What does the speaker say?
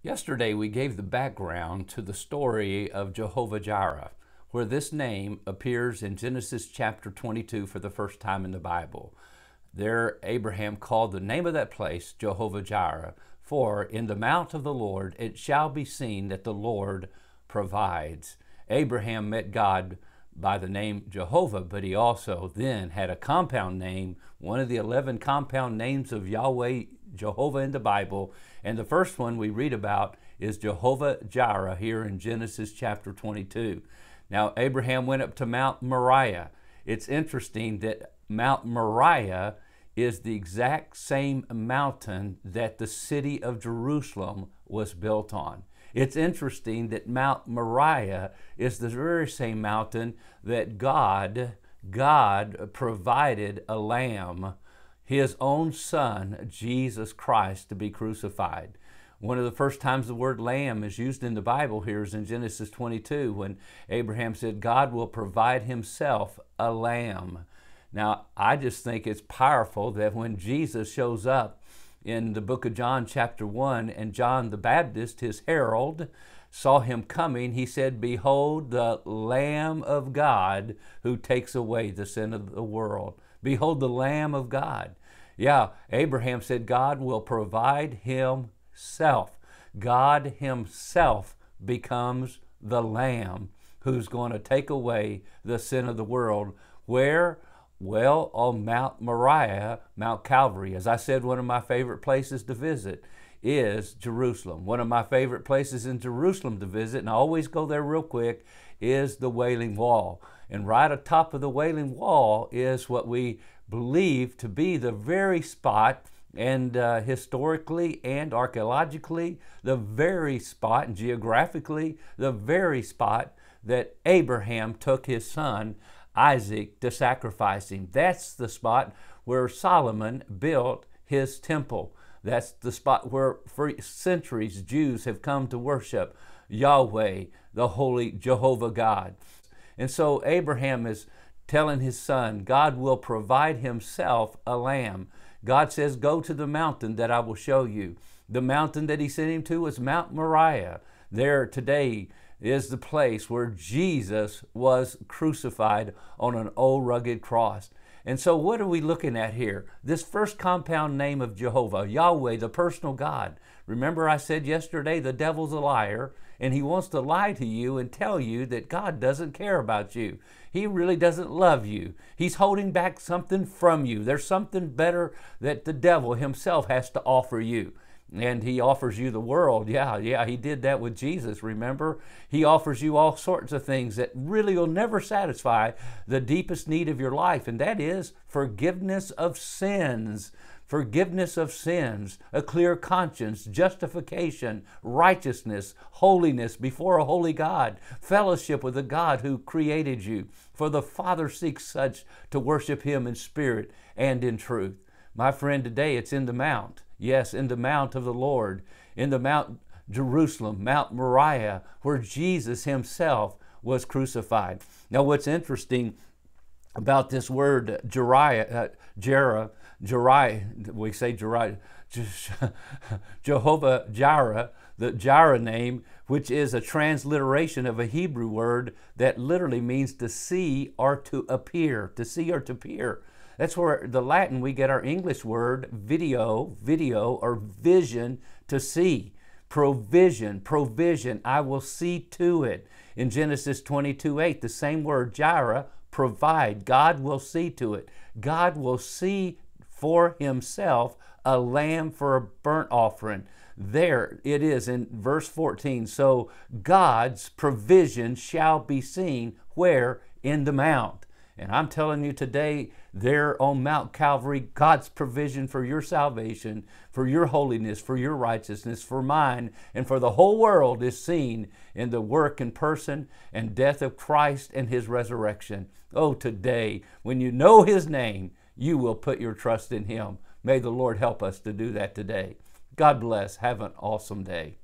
Yesterday we gave the background to the story of Jehovah-Jireh, where this name appears in Genesis chapter 22 for the first time in the Bible. There Abraham called the name of that place Jehovah-Jireh, for in the mount of the Lord it shall be seen that the Lord provides. Abraham met God by the name Jehovah, but he also then had a compound name, one of the 11 compound names of Yahweh, Jehovah in the Bible. And the first one we read about is Jehovah-Jireh here in Genesis chapter 22. Now, Abraham went up to Mount Moriah. It's interesting that Mount Moriah is the exact same mountain that the city of Jerusalem was built on. It's interesting that Mount Moriah is the very same mountain that God provided a lamb, His own Son, Jesus Christ, to be crucified. One of the first times the word lamb is used in the Bible here is in Genesis 22, when Abraham said, God will provide Himself a lamb. Now, I just think it's powerful that when Jesus shows up in the book of John chapter 1, and John the Baptist, his herald, saw Him coming, he said, behold the Lamb of God who takes away the sin of the world. Behold the Lamb of God. Yeah, Abraham said God will provide Himself. God Himself becomes the Lamb who's going to take away the sin of the world. Where? Well, on Mount Moriah, Mount Calvary. As I said, one of my favorite places to visit is Jerusalem. One of my favorite places in Jerusalem to visit, and I always go there real quick, is the Wailing Wall. And right atop of the Wailing Wall is what we believe to be the very spot, and historically and archaeologically, the very spot, and geographically, the very spot that Abraham took his son Isaac to sacrifice him. That's the spot where Solomon built his temple. That's the spot where for centuries Jews have come to worship Yahweh, the holy Jehovah God. And so Abraham is telling his son, God will provide Himself a lamb. God says, go to the mountain that I will show you. The mountain that He sent him to was Mount Moriah. There today is the place where Jesus was crucified on an old rugged cross. And so what are we looking at here? This first compound name of Jehovah, Yahweh, the personal God. Remember I said yesterday, the devil's a liar, and he wants to lie to you and tell you that God doesn't care about you. He really doesn't love you. He's holding back something from you. There's something better that the devil himself has to offer you. And he offers you the world. Yeah, he did that with Jesus, remember? He offers you all sorts of things that really will never satisfy the deepest need of your life, and that is forgiveness of sins. Forgiveness of sins, a clear conscience, justification, righteousness, holiness before a holy God, fellowship with the God who created you. For the Father seeks such to worship Him in spirit and in truth. My friend, today it's in the mount. Yes, in the mount of the Lord, in the Mount Jerusalem, Mount Moriah, where Jesus Himself was crucified. Now, what's interesting about this word Jehovah-Jireh, the Jireh name, which is a transliteration of a Hebrew word that literally means to see or to appear, to see or to appear. That's where the Latin we get our English word video, or vision, to see. Provision, I will see to it. In Genesis 22:8, the same word, Jireh, provide. God will see to it. God will see for Himself a lamb for a burnt offering. There it is in verse 14. So God's provision shall be seen where? In the mount. And I'm telling you today, there on Mount Calvary, God's provision for your salvation, for your holiness, for your righteousness, for mine, and for the whole world is seen in the work and person and death of Christ and His resurrection. Oh, today, when you know His name, you will put your trust in Him. May the Lord help us to do that today. God bless. Have an awesome day.